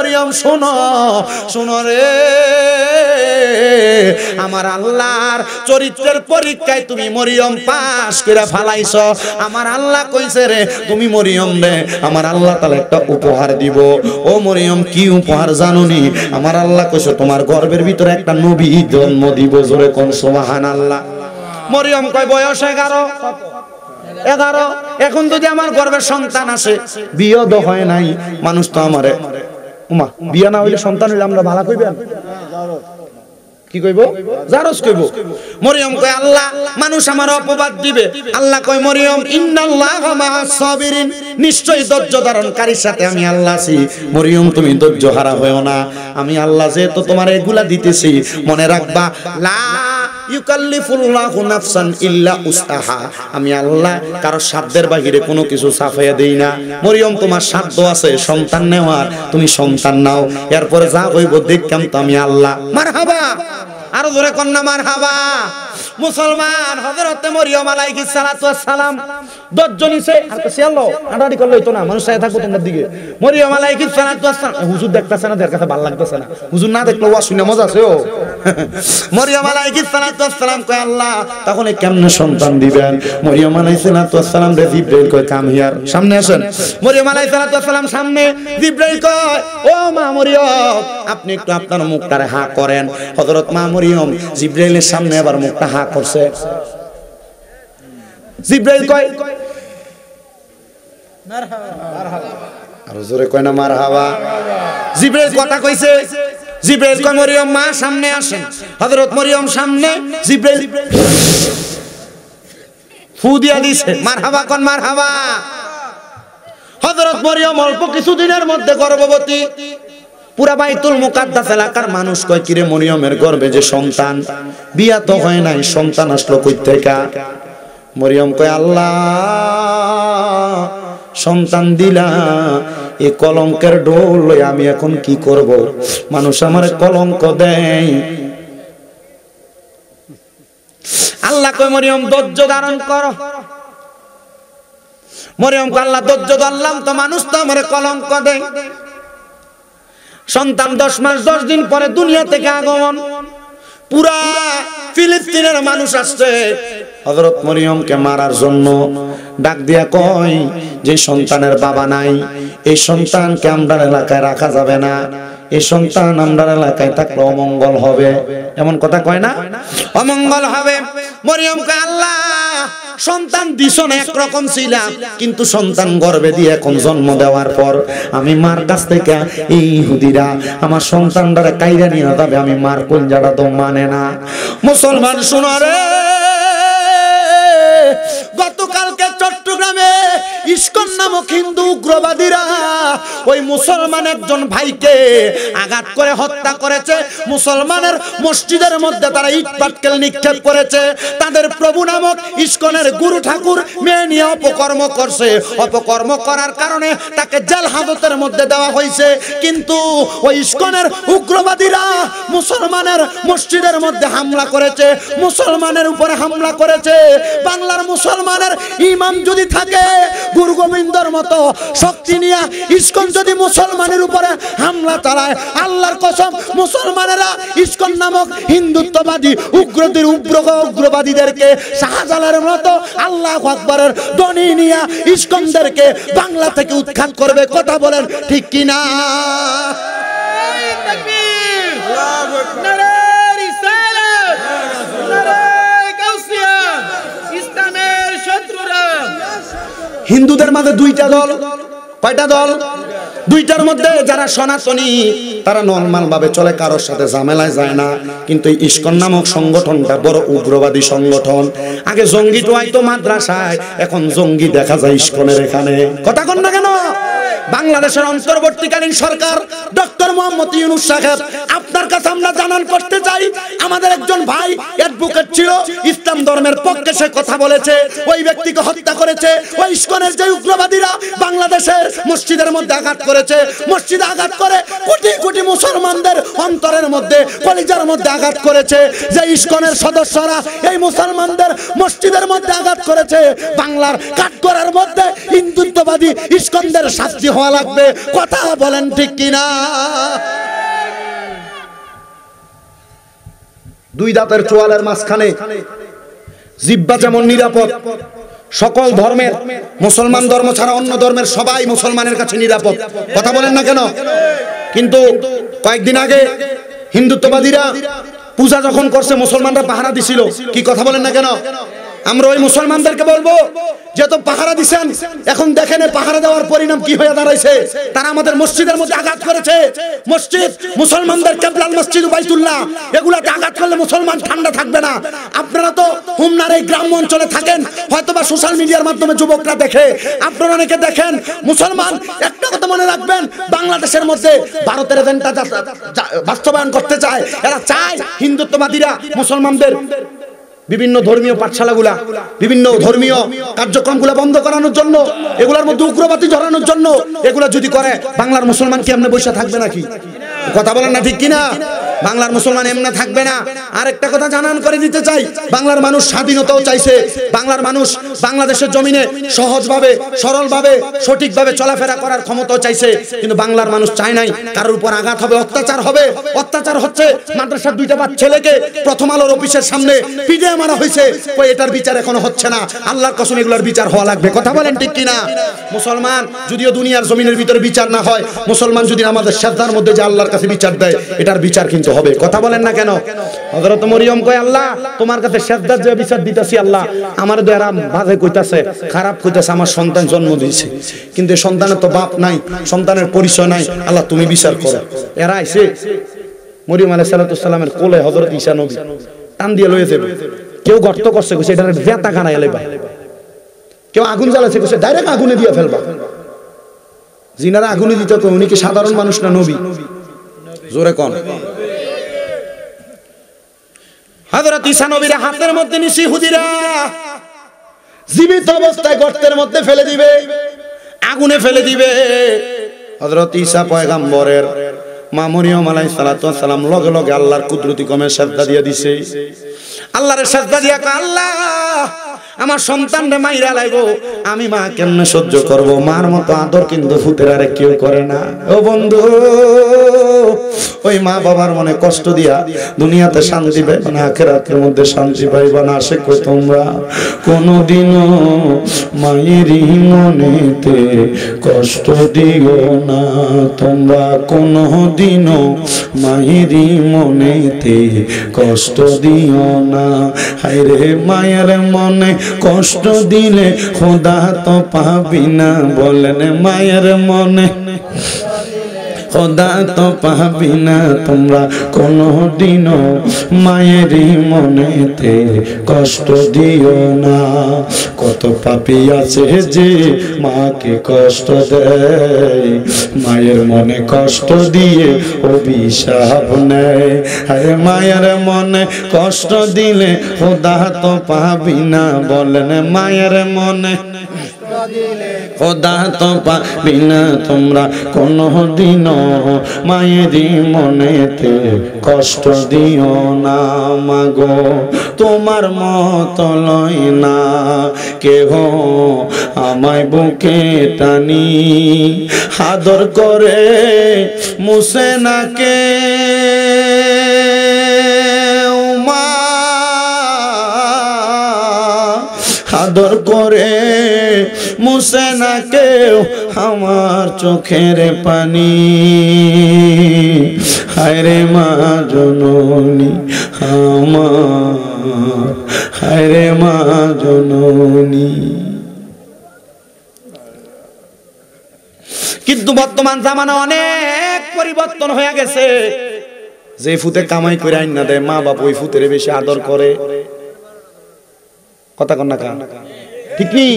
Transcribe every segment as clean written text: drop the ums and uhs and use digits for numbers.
মরিয়ম শোনো শোনো রে, আমার আল্লাহর চরিত্রের পরীক্ষায় তুমি মরিয়ম পাস করে ফালাইছো। আমার আল্লাহ কইছে রে তুমি মরিয়ম রে আমার আল্লাহ তাআলা একটা উপহার দিব। ও মরিয়ম কি উপহার জানোনি? আমার আল্লাহ কইছে তোমার গর্ভের ভিতরে একটা নবী জন্ম দিব। জোরে কোন সুবহানাল্লাহ। মরিয়ম কয় বয়স 11। এখন যদি আমার গর্ভে সন্তান আসে, বিয়ে তো হয় নাই, মানুষ তো আমারে ওমা বিয়ে না হইলে সন্তান হইলে আমরা ভালো কইবেন কি কইব? জারজ কইব। মরিয়ম কয় আল্লাহ মানুষ আমার অপবাদ দিবে। আল্লাহ কয় মরিয়ম ইন্নাল্লাহা মা'আস সাবিরিন, নিশ্চয়ই ধৈর্য ধারণকারীর সাথে আমি আল্লাহ আছি। মরিয়ম তুমি ধৈর্য হারা হয়ো না, আমি আল্লাহ যেহেতু তোমার এগুলা দিতেছি মনে রাখবা লা ইউকাল্লিফুল্লাহু নাফসান ইল্লা উসআহা, আমি আল্লাহ কারো সাধ্যের বাহিরে কোনো কিছু চাপাইয়া দেই না। মরিয়ম তোমার সাধ্য আছে সন্তান নেওয়ার, তুমি সন্তান নাও, এরপরে যা হইব দেখতাম তো আমি আল্লাহ। মারহাবা, আরো জোরে কন্যা মারহাবা। মুসলমান হযরতে মরিয়ম আলাইহিস সালাতু ওয়াস সালাম 10 জন নিছে আর কাছে আল্লাহ আড়াড়ি করলে হইতো না, মানুষ চাই থাকবো তোমার দিকে। মরিয়ম আলাইহিস সালাতু ওয়াস সালাম হুজুর দেখতাছে না, এর কাছে ভালো লাগতেছে না, হুজুর না দেখলে ওয়া শুনে মজা আছে ও। মরিয়ম আলাইহিস সালাতু ওয়াস সালাম কয় আল্লাহ তাহলে কেমনে সন্তান দিবেন? মরিয়ম আলাইহিস সালাতু ওয়াস সালাম রে জিবরাইল কয় কাম হিয়ার, সামনে আসেন। মরিয়ম আলাইহিস সালাতু ওয়াস সালাম সামনে, জিবরাইল কয় ও মা মরিয়ম আপনি একটু আপনার মুখটারে হা করেন। হযরত মা মরিয়ম জিবরাইলের সামনে আবার মুখটা হা করছে। জিবরাইল কয় মারহাবা, মারহাবা, আর জোরে কয় না মারহাবা। জিবরাইল কথা কইছে, জিবরাইল কয় মরিয়ম মা সামনে আসেন। হযরত মরিয়ম সামনে, জিবরাইল ফু দিয়া দিছে। মারহাবা কোন মারহাবা। হযরত মরিয়ম অল্প কিছুদিনের মধ্যে গর্ভবতী। পুরা বাইতুল মুকাদ্দাস এলাকার মানুষ কয় কিরে মরিয়মের গর্ভে যে সন্তান, বিয়া তো হয় নাই, সন্তান আসলো কই থেকে? মরিয়ম কয় আল্লাহ সন্তান দিলা, এই কলঙ্কের ঢোল লই আমি এখন কি করব? মানুষ আমারে কলঙ্ক দেয়। আল্লাহ কয় মরিয়ম ধৈর্য ধারণ করো। মরিয়ম কয় আল্লাহ ধৈর্য ধরলাম তো, মানুষ তো আমারে কলঙ্ক দেয়। সন্তান 10 মাস 10 দিন পরে দুনিয়া থেকে আগমন। পুরা ফিলিস্তিনের মানুষ আসছে হযরত মরিয়মকে মারার জন্য। ডাক দিয়া কয় যে সন্তানের বাবা নাই, এই সন্তানকে আমরা এলাকায় রাখা যাবে না, এই সন্তান আমরা এলাকায় থাকলে অমঙ্গল হবে। এমন কথা কয় না, অমঙ্গল হবে। মরিয়ম কয় আল্লাহ সন্তান দিছো না একরকম ছিলাম, কিন্তু সন্তান গর্ভে দিয়ে এখন জন্ম দেওয়ার পর আমি মার কাছ থেকে এই ইহুদিরা আমার সন্তানটারে কাইরা নিয়ে যাবে, আমি মার কলজাটা তো মানে না। মুসলমান শোনো রে, গতকালকে চট্টগ্রামে ইস্কন নামক হিন্দু উগ্রবাদীরা ওই মুসলমান একজন ভাইকে আঘাত করে হত্যা করেছে। মুসলমানের মসজিদের মধ্যে তারা ইট পাটকেল নিক্ষেপ করেছে। তাদের প্রভু নামক ইস্কনের গুরু ঠাকুর মেয়ে নিয়ে অপকর্ম করছে। অপকর্ম করার কারণে তাকে জেল হাজতের মধ্যে দেওয়া হয়েছে। কিন্তু ওই ইস্কনের উগ্রবাদীরা মুসলমানের মসজিদের মধ্যে হামলা করেছে, মুসলমানের উপরে হামলা করেছে। বাংলার মুসলমানের ইমাম যদি থাকে গুরু গোবিন্দর মতো শক্তি নিয়ে ইস্কন যদি মুসলমানের উপরে হামলা চালায়, আল্লাহর কসম মুসলমানেরা ইস্কন নামক হিন্দুত্ববাদী উগ্রবাদীদেরকে শাহজালালের মতো আল্লাহু আকবারের ধ্বনি নিয়ে ইস্কনদেরকে বাংলা থেকে উৎখাত করবে। কথা বলেন ঠিক কিনা? হিন্দুদের মাঝে দুইটা দল। কয়টা দল? দুইটার মধ্যে যারা সনাতনী তারা নরমাল ভাবে চলে, কারোর সাথে ঝামেলায় যায় না। কিন্তু ইস্কন নামক সংগঠনটা বড় উগ্রবাদী সংগঠন। আগে জঙ্গি টোয়াইতো মাদ্রাসায়, এখন জঙ্গি দেখা যায় ইস্কনের এখানে। কথা কন না কেন? বাংলাদেশের অন্তর্বর্তীকালীন সরকার ডক্টর মোহাম্মদ ইউনূস সাহেব আপনার কাছে আমরা জানান করতে চাই, আমাদের একজন ভাই অ্যাডভোকেট ছিল, ইসলাম ধর্মের পক্ষে সে কথা বলেছে, ওই ব্যক্তিকে হত্যা করেছে ওই ইসকনের যে উগ্রবাদীরা বাংলাদেশের মসজিদের মধ্যে আঘাত করেছে, মসজিদে আঘাত করে কোটি কোটি মুসলমানদের অন্তরের মধ্যে কলিজার মধ্যে আঘাত করেছে। যে ইসকনের সদস্যরা এই মুসলমানদের মসজিদের মধ্যে আঘাত করেছে, বাংলার কাঠগড়ার মধ্যে হিন্দুত্ববাদী ইসকনদের শাস্তি হওয়া লাগবে। কথা বলেন ঠিক কিনা? দুই দাঁতের চোয়ালের মাঝখানে জিহ্বা যেমন নিরাপদ, সকল ধর্মের, মুসলমান ধর্ম ছাড়া অন্য ধর্মের সবাই মুসলমানের কাছে নিরাপদ। কথা বলেন না কেন? কিন্তু কয়েকদিন আগে হিন্দুত্ববাদীরা পূজা যখন করছে মুসলমানরা পাহারা দিছিল। কি কথা বলেন না কেন? আমরা ওই মুসলমানদেরকে বলবো, যেহেতু পাহারা দিছেন, এখন দেখেন পাহারা দেওয়ার পরিণাম কি হয়ে দাঁড়াইছে। তারা আমাদের মসজিদের মধ্যে আঘাত করেছে। মসজিদ, মুসলমানদের কেবলাল মসজিদ বাইতুল্লাহ, এগুলাতে আঘাত করলে মুসলমান ঠান্ডা থাকবে না। আপনারা তো হুমনার এই গ্রাম্য অঞ্চলে থাকেন, হয়তোবা সোশ্যাল মিডিয়ার মাধ্যমে যুবকরা দেখে, আপনারা অনেকে দেখেন। মুসলমান একটা কথা মনে রাখবেন, বাংলাদেশের মধ্যে ভারতের এজেন্ডা বাস্তবায়ন করতে চায়। এরা চায় হিন্দুত্ববাদীরা মুসলমানদের বিভিন্ন ধর্মীয় পাঠশালাগুলা, বিভিন্ন ধর্মীয় কার্যক্রমগুলা বন্ধ করানোর জন্য, এগুলার মধ্যে উগ্রবাদী জড়ানোর জন্য। এগুলা যদি করে, বাংলার মুসলমান কি এমনি বসে থাকবে নাকি? কথা বলেন না ঠিক কিনা? বাংলার মুসলমান এমনি থাকবে না। আরেকটা কথা জানান করে দিতে চাই, বাংলার মানুষ স্বাধীনতাও চাইছে। বাংলার মানুষ বাংলাদেশের জমিনে সহজভাবে, সরলভাবে, সঠিকভাবে চলাফেরা করার ক্ষমতাও চাইছে। কিন্তু বাংলার মানুষ চায় নাই কারোর উপর আঘাত হবে, অত্যাচার হবে। অত্যাচার হচ্ছে, মাদ্রাসার দুইটা ছেলেকে প্রথম আলোর অফিসের সামনে পিটিয়ে মারা হয়েছে, কই এটার বিচার এখনো হচ্ছে না। আল্লাহর কসম এগুলোর বিচার হওয়া লাগবে। কথা বলেন ঠিক কিনা? মুসলমান যদিও দুনিয়ার জমিনের ভিতরে বিচার না হয়, মুসলমান যদি আমাদের শ্রদ্ধার মধ্যে যে আল্লাহর কাছে বিচার দেয়, এটার বিচার কিন্তু হবে। কথা বলেন না কেন? হযরত মরিয়ম কয়, আল্লাহ তোমার কাছে শ্রদ্ধার যে বিচার দিতেছি, আল্লাহ আমার তো এরা বাজে কইতাছে, খারাপ কইতাছে, আমার সন্তান জন্ম দিয়েছে, কিন্তু সন্তানের তো বাপ নাই, সন্তানের পরিচয় নাই, আল্লাহ তুমি বিচার করো। এরা আইছে মরিয়ম আলাইহিস সালামের কোলে হযরত ঈসা নবী টান দিয়ে লয়ে যাবে। কেউ গর্ত করছে, কইছে এটা জেতা কানায় লইবা। কেউ আগুন জ্বালাছে, কইছে ডাইরেক্ট আগুনে দিয়ে ফেলবা। জিনারা আগুনে দিতে তো উনি কি সাধারণ মানুষ না নবী? জোরে কোন? হযরত ঈসা নবীর হাতের মধ্যে নিছি ইহুদিরা জীবিত অবস্থায় গর্তের মধ্যে ফেলে দিবে, আগুনে ফেলে দিবে। হযরত ঈসা পয়গম্বরের মা মরিয়ম আলাইহিস সালাম লগে লগে আল্লাহর কুদরতি কমে সাজদা দিয়ে দিছে। আল্লাহর সাজদা দিয়া কয়, আল্লাহ আমার সন্তানরে মাইরা লাইবো, আমি মা কেমনে সহ্য করব? মার মতো আদর কিন্তু ফুতের আরে কেউ করে না। ও বন্ধু, ওই মা বাবার মনে কষ্ট দিয়া দুনিয়াতে শান্তি পাইবা না, আখিরাতের মধ্যে শান্তি পাইবা না। সে কই তোমরা কোনদিনও মায়েরই মনেতে কষ্ট দিও না, তোমরা কোনদিনও মায়েরই মনেতে কষ্ট দিও না। হায়রে মায়ের মনে কষ্ট দিলে খোদা তো পাবি না। বলেন মায়ের মনে খোদা তো পাবি না। তোমরা কোনদিনও মায়েরই মনেতে কষ্ট দিও না। কত পাপী আছে যে মাকে কষ্ট দেয়, মায়ের মনে কষ্ট দিয়ে অভিশাপ নেয়। আরে মায়ের মনে কষ্ট দিলে খোদা তো পাবি না। বলেন মায়ের মনে খোদা তো পাবি না। তোমরা কোনদিনও মায়েরই মনেতে কষ্ট দিও না। মাগো তোমার মতো লয় না কেহ আমায় বুকে টানি, আদর করে মুছে না কে আদর করে মুছে না কেউ আমার চোখের পানি। হায়রে মা জননী আমার, হায়রে মা জননী। কিন্তু বর্তমান জামানা অনেক পরিবর্তন হয়ে গেছে। যে ফুতে কামাই করে আইন না দেয়, মা বাপ ওই ফুতের বেশি আদর করে। কথা কন না কা ঠিক নেই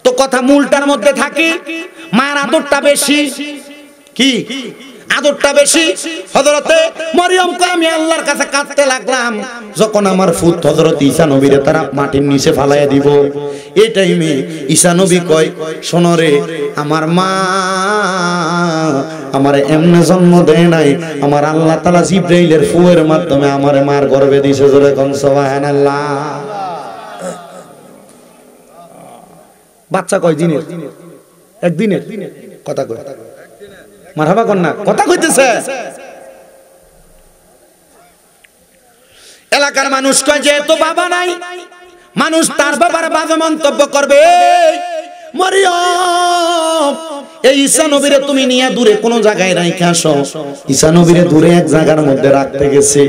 তো? কথা মূলটার মধ্যে থাকি, মায়ের আদরটা বেশি। কি আদরটা বেশি। হযরতে মরিয়ম কয় আমি আল্লাহর কাছে কাঁদতে লাগলাম, যখন আমার ফুত হযরত ঈসা নবীরে তারা মাটির নিচে ফালাইয়া দিব, এই টাইমে ঈসা নবী কয় শোনো রে, আমার মা আমারে এমনে জন্ম দেয় নাই, আমার আল্লাহ তাআলা জিবরাইলের ফুয়ের মাধ্যমে আমারে মার গর্ভে দিয়েছে। জোরে কোন সুবহানাল্লাহ। বাচ্চা কয় দিনের? একদিনের কথা কয়, মারহাবা কোন না কথা কইতেছে। এলাকার মানুষ কয় যে তো বাবা নাই, মানুষ তার বাবার বাজে মন্তব্য করবে। মরিয়ম এই ঈসা নবীরে তুমি নিয়ে দূরে কোন জায়গায় রাইখা আসো। ঈসা নবীরে দূরে এক জায়গার মধ্যে রাখতে গেছে।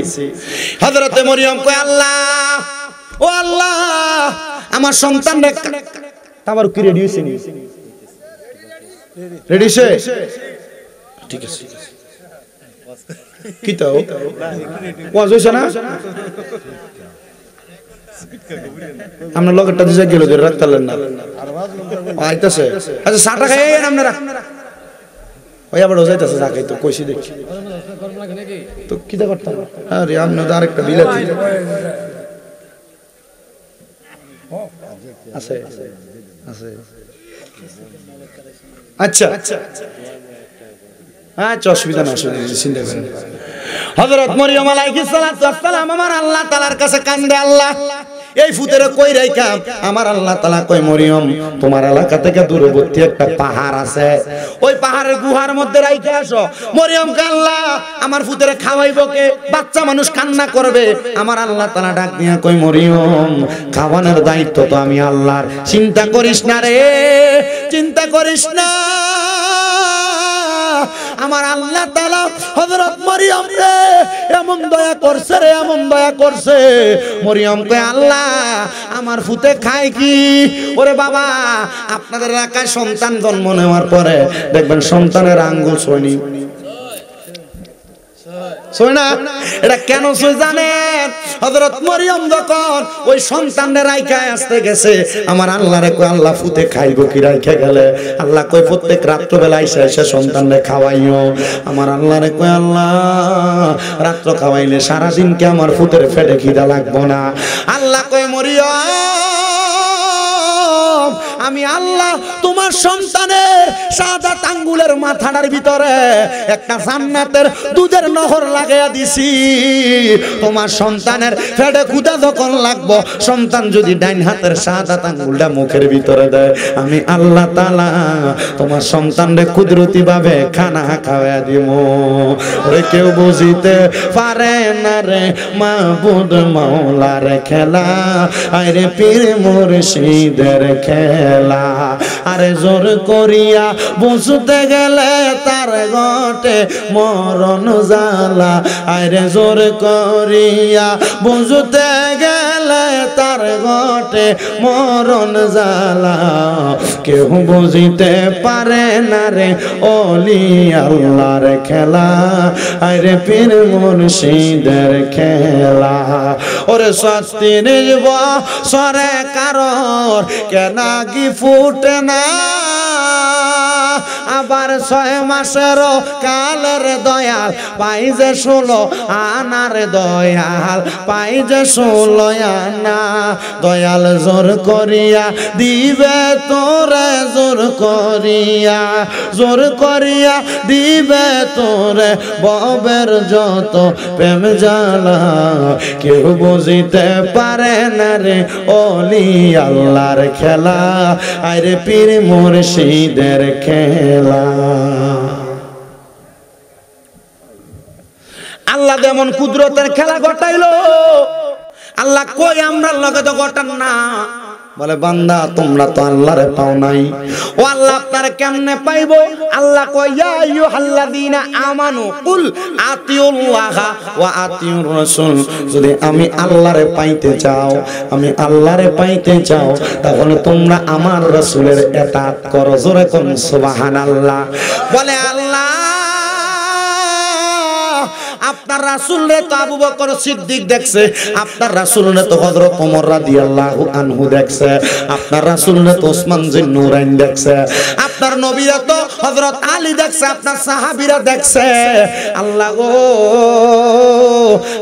হযরতে মরিয়ম কয় আল্লাহ, ও আল্লাহ, আমার সন্তান আবার কি রেডি হইছে? রেডি হইছে? ঠিক আছে। কি তো ওয়াজ হইছে না? আমরা লগেরটা দিছে গেল ধরে রাখতালেন না, আইতাছে। আচ্ছা সাটা খাই আপনারা, ওই আবার যাইতাছে চা খাইতো কইছি দেখি তো কি দা করতাম। আরে আপনি তো আরেকটা বিলাতি আছে আছে। আচ্ছা আচ্ছা, অসুবিধা না, চিন্তা করেন। হযরত মরিয়ম আলাইহিস সালাতু ওয়াস সালাম আমার আল্লাহ তাআলার কাছে কান্দে, আল্লাহ এই ফুতেরে কই রাইখা? আমার আল্লাহ তাআলা কই মরিয়ম তোমার এলাকা থেকে দূরবর্তী একটা পাহাড় আছে, ওই পাহাড়ের গুহার মধ্যে রাইখা আসো। মরিয়ম কে আল্লাহ আমার ফুতেরে খাওয়াইবো কে? বাচ্চা মানুষ কান্না করবে। আমার আল্লাহ তাআলা ডাক দিয়া কই মরিয়ম খাওয়ানোর দায়িত্ব তো আমি আল্লাহর, চিন্তা করিস না রে, চিন্তা করিস না। আমার আল্লাহ তাআলা হযরত মরিয়ম রে এমন দয়া করছে রে, এমন দয়া করছে। মরিয়ম কয় আল্লাহ আমার ফুতে খায় কি? ওরে বাবা, আপনাদের এলাকায় সন্তান জন্ম নেওয়ার পরে দেখবেন সন্তানের আঙ্গুল ছোঁয়নি, না? এটা কেন সই জানেন? হযরত মরিয়ম যখন ওই সন্তানের রাইখা আসতে গেছে, আমার আল্লাহরে কই আল্লাহ ফুতে খাইবো কি রাইখা গেলে? আল্লাহ কই প্রত্যেক রাত্র বেলা এসে এসে সন্তানরে খাওয়াইও। আমার আল্লাহরে কই আল্লাহ রাত্র খাওয়াইলে সারা দিন কি আমার ফুতের পেটে খিদা লাগবো না? আল্লাহ কই মরিয়ম আমি আল্লাহ তোমার সন্তানের সাদা আঙ্গুলের মাথাটার ভিতরে একটা জান্নাতের দুধের নহর লাগাইয়া দিছি। তোমার সন্তানের পেটে ক্ষুধা যখন লাগবো, সন্তান যদি ডাইন হাতের সাদা আঙ্গুলটা মুখের ভিতরে দেয়, আমি আল্লাহ তাআলা তোমার সন্তানরে কুদরতি ভাবে খানা খাওয়াইয়া দিব। ওরে কেউ বুঝিতে পারে না রে মাবুদ মাওলার খেলা, আরে পীর মুর্শিদের খেলা। আরে জোর করিয়া বুঝতে গেলে তার ঘটে মরণ জ্বালা, আরে জোর করিয়া বুঝতে গেলে তার ঘটে মরণ জ্বালা। কেউ বুঝিতে পারে না রে ওলি আল্লাহর খেলা, আরে পীর মুর্শিদের খেলা। ওরে শাস্তি নিব সরে কারোর কেনা কি ফুটে না, আবার 6 মাসেরও কালের দয়াল পাই যে 16 আনার দয়াল পাই যে 16 আনা। দয়াল জোর করিয়া দিবে তোরে, জোর করিয়া, জোর করিয়া দিবে তোরে ববের যত প্রেম জ্বালা। কেউ বুঝিতে পারে না রে ওলি আল্লাহর খেলা, আরে পীর মুর্শিদের খেলা। আল্লাহ যেমন কুদরতের খেলা ঘটাইলো, আল্লাহ কই আমরা লগে তো ঘটান না। বলে বান্দা তোমরা তো আল্লাহরে পাও নাই, ও আল্লাহ আপনারা কেমনে পাইবো? আল্লাহ কয় ইয়া আইয়ুহাল্লাযীনা আমানু কুল আতিউল্লাহা ওয়া আতিউর রাসূল। যদি আমি আল্লাহরে পাইতে চাও, আমি আল্লাহরে পাইতে চাও, তাহলে তোমরা আমার রাসূলের ইতাআত করো। জোরে কোন সুবহানাল্লাহ। বলে আল্লাহ আপনার রাসূলরে তো আবু বকর সিদ্দিক দেখছে, আপনার রাসূলরে তো হযরত ওমর রাদিয়াল্লাহু আনহু দেখছে, আপনার রাসূলরে তো ওসমান জিন্নুরাইন দেখছে, আপনার নবীরা তো হযরত আলী দেখছে, আপনার সাহাবীরা দেখছে। আল্লাহ গো,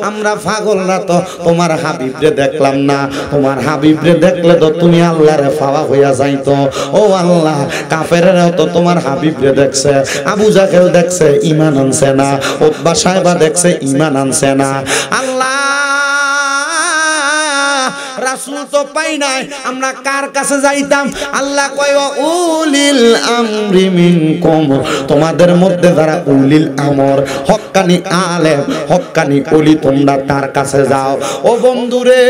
আমরা পাগলরা তো তোমার হাবিবরে দেখলাম না, তোমার হাবিবরে দেখলে তো তুমি আল্লাহরে পাওয়া হইয়া যাইতো। ও আল্লাহ, কাফেররাও তো তোমার হাবিবরে দেখছে, আবু জাহেল দেখছে, ঈমান আনছে না, উতবা সাহেবা দেখছে, ঈমান আনছে না। আল্লাহ, রাসূল তো পাই নাই, আমরা কার কাছে যাইতাম? আল্লাহ কয় উলিল আমরি মিনকুম, তোমাদের মধ্যে যারা উলিল আমর, হক্কানি আলেম, হক্কানি ওলি, তোমরা তার কাছে যাও। ও বন্ধুরে,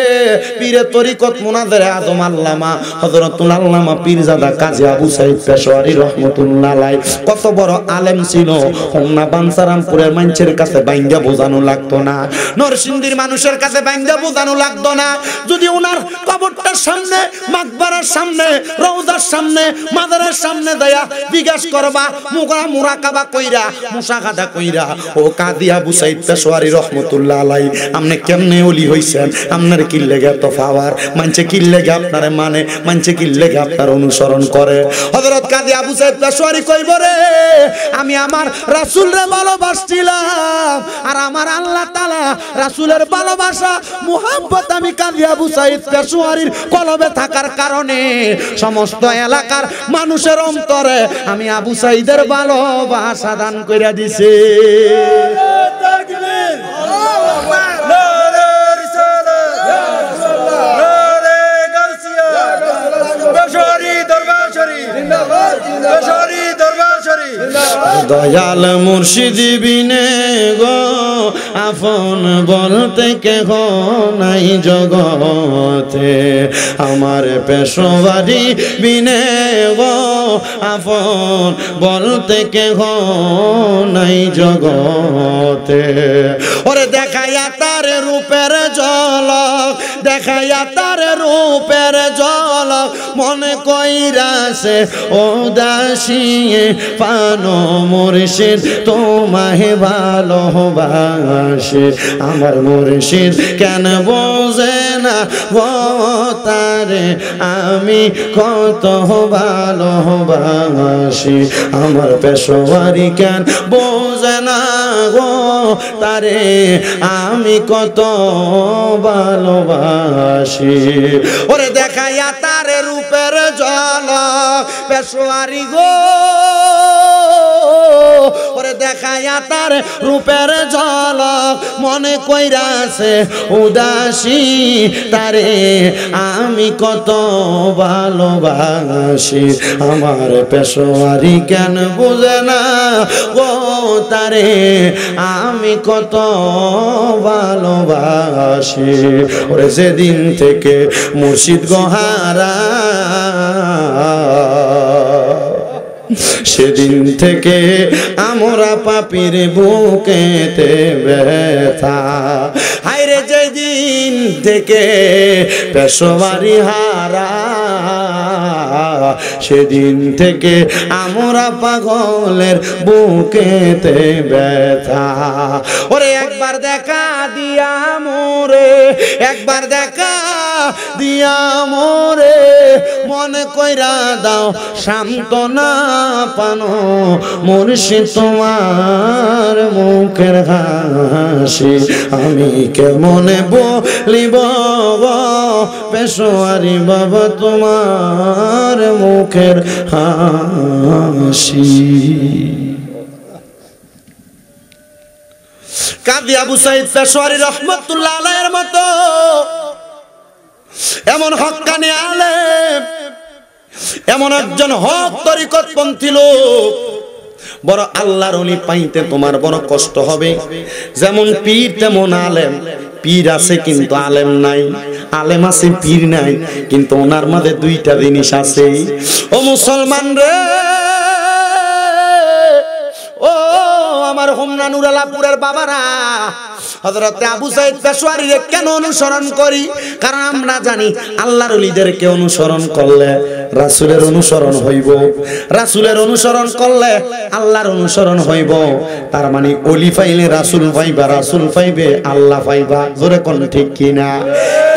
পীরে তরিকত মুনাজিরে আজম আল্লামা হযরতুল আল্লামা পীরজাদা কাজী আবু সাঈদ পেশোয়ারী রাহমাতুল্লাহ আলাইহি কত বড় আলেম ছিল। হোমনা বাঞ্ছারামপুরের মানুষের কাছে বাইঙ্গা বোঝানো লাগতো না, নরসিংদীর মানুষের কাছে বাইঙ্গা বোঝানো লাগতো না। যদি ওনার কবরটার সামনে, মাকবারার সামনে, রওজার সামনে, মাজারের সামনে দয়া জিজ্ঞাসা করবা, মুরাকাবা কইরা, মুশাহাদা কইরা, ও কাজী আবু সাঈদ পেশোয়ারী রাহমাতুল্লাহ আলাইহি আপনি কেমনে ওলি হইছেন, আপনার কি লেগে এত পাওয়ার, মানছে কি লেগে আপনারে মানে, মানছে কি লেগে আপনার অনুসরণ করে? হযরত কাজী আবু সাঈদ পেশোয়ারী কইব রে, আমি আমার রাসূলরে ভালোবাসছিলাম, আর আমার আল্লাহ তাআলা রাসূলের ভালোবাসা, মুহাব্বত আমি কাজী আবু সাঈদ পেশোয়ারীর কলবে থাকার কারণে সমস্ত এলাকার মানুষের অন্তরে আমি আবু সাঈদের ভালোবাসা দান কইরা দিছি। দয়াল মুর্শিদ বিনে গো আপন বলতে কেহ নাই জগতে, আমার পেশোয়ারী বিনে গো আপন বলতে কেহ নাই জগতে। ওরে দেখাইয়া তার রূপের ঝলক, দেখাইয়া তার রূপের ঝলক, মনে কইরাছে ও দাসী পানো মুর্শিদ তোমায় ভালোবাসে। আমার মুর্শিদ কেন বোঝে না গো তারে আমি কত ভালোবাসি, আমার পেশোয়ারী কেন বোঝে না গো তারে আমি কত ভালোবাসি। ওরে দেখাইয়া তারে রূপের ঝলক পেশোয়ারী গো, ওরে দেখাইয়া তার রূপের ঝলক, মনে কইরাছে উদাসী তারে আমি কত ভালোবাসি। আমার পেশোয়ারী কেন বুঝে না গো তারে আমি কত ভালোবাসি। ওরে যেদিন থেকে মুর্শিদ গোহারা, সেদিন থেকে আমরা পাপীর বুকেতে ব্যথা। হায়রে যেদিন থেকে পেশোয়ারী হারা, সেদিন থেকে আমরা পাগলের বুকেতে ব্যথা। ওরে একবার দেখা দিয়া মোরে, একবার দেখা দিয়া মোরে, মনে কইরা দাও সান্ত্বনা পানো মুর্শিদ তোমার মুখের হাসি। আমি কেমনে বলিব পেশোয়ারী বাবা তোমার মুখের হাসি। কাজী আবু সাঈদ পেশোয়ারী রাহমাতুল্লাহ আলাইহির মতো এমন হক্কানি আলেম, এমন একজন হক তরিকতপন্থী লোক, বড় আল্লাহর ওলি পাইতে তোমার বড় কষ্ট হবে। যেমন পীর তেমন আলেম, পীর আছে কিন্তু আলেম নাই, আলেম আছে পীর নাই, কিন্তু ওনার মাঝে দুইটা জিনিস আছে। ও মুসলমান রে, ও আমার হোমনা নুরালাপুরের বাবারা, হযরত আবু সাঈদ পেশোয়ারীরে কেন অনুসরণ করি? কারণ আমরা জানি আল্লাহর ওলিদেরকে অনুসরণ করলে রাসূলের অনুসরণ হইব, রাসূলের অনুসরণ করলে আল্লাহর অনুসরণ হইব। তার মানে ওলি পাইলে রাসূল পাইবা, রাসূল পাইবে আল্লাহ পাইবা। জোরে কোন ঠিক কিনা?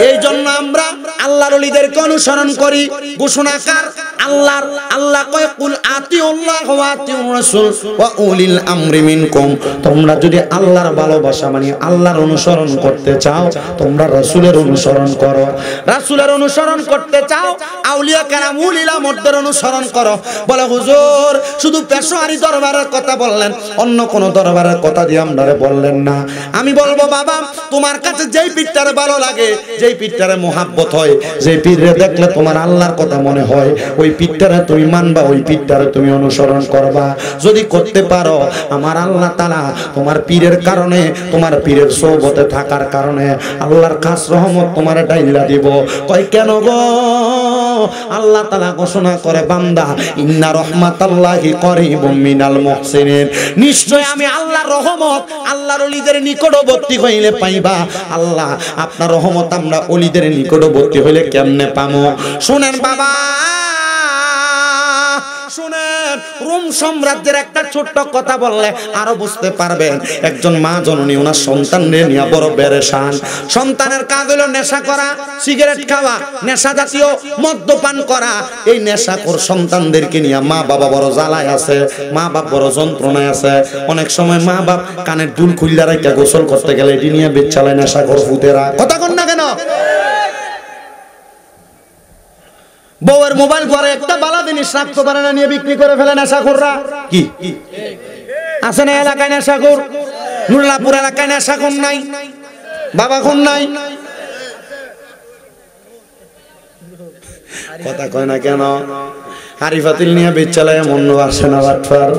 এই জন্য আমরা আল্লাহ আল্লাহর ওলিদেরকে অনুসরণ করি। ঘোষণাকার আল্লাহর, আল্লাহ কয় কুল আতিউল্লাহ ওয়া আতিউর রাসূল ওয়া উলিল আমরি মিনকুম, তোমরা যদি আল্লাহর ভালোবাসা মানে আল্লাহর অনুসরণ করতে চাও তোমরা রাসূলের অনুসরণ করো, রাসূলের অনুসরণ করতে চাও আউলিয়া কেরাম উলিল আমরদের অনুসরণ করো। বলে হুজুর শুধু পেশোয়ারি দরবারের কথা বললেন, অন্য কোন দরবারের কথা দিয়ে আপনারে বললেন না। আমি বলবো বাবা তোমার কাছে যেই পীরটারে ভালো লাগে, যেই পীরটারে মোহাব্বত হয়, যেই পীররে দেখলে তোমার আল্লাহর কথা মনে হয়, ওই পীরটারে তুমি মানবা, ওই পীরটারে তুমি অনুসরণ করবা। যদি করতে পারো আমার আল্লাহ তাআলা তোমার পীরের কারণে, তোমার পীরের সোহবতে থাকার কারণে আল্লাহর খাস রহমত তোমারে ডাইলা দিব। কয় কেন গো? আল্লাহ তাআলা ঘোষণা করে বান্দা ইন্না রাহমাতাল্লাহি করিবুম মিনাল মুহসিনিন, নিশ্চয় আমি আল্লাহর রহমত আল্লাহর ওলিদের নিকটবর্তী হইলে পাইবা। আল্লাহ আপনার রহমত আমরা ওলিদের নিকটবর্তী হইলে কেমনে পামো? শুনেন বাবা, শুনেন, রোম সাম্রাজ্যের একটা ছোট্ট কথা বললে আরো বুঝতে পারবেন। একজন মা জননী ওনার সন্তানকে নিয়ে বড় পেরেশান। সন্তানের কাজ হলো নেশা করা, সিগারেট খাওয়া, নেশা জাতীয় মদ্যপান করা। এই নেশাখোর সন্তানদেরকে নিয়ে মা বাবা বড় জ্বালায় আছে, মা বাপ বড় যন্ত্রণায় আছে। অনেক সময় মা বাপ কানের দুল খুললা রাখা গোসল করতে গেলে এটি নিয়ে বেচালায় নেশাখোর ফুতেরা। কথা কন না কেন? বউয়ের মোবাইল পরে একটা বালা জিনিস রাখতে পারে না, নিয়ে বিক্রি করে ফেলে নেশাখোররা। কি আছে না এলাকায় নেশাখোর? নুরুল্লাহপুর এলাকায় নেশাখোর নাই? বাবা খুন নাই? কথা কয় না কেন? হাড়ি পাতিল নিয়ে বেচালায় মন্য আসে না বাটফার।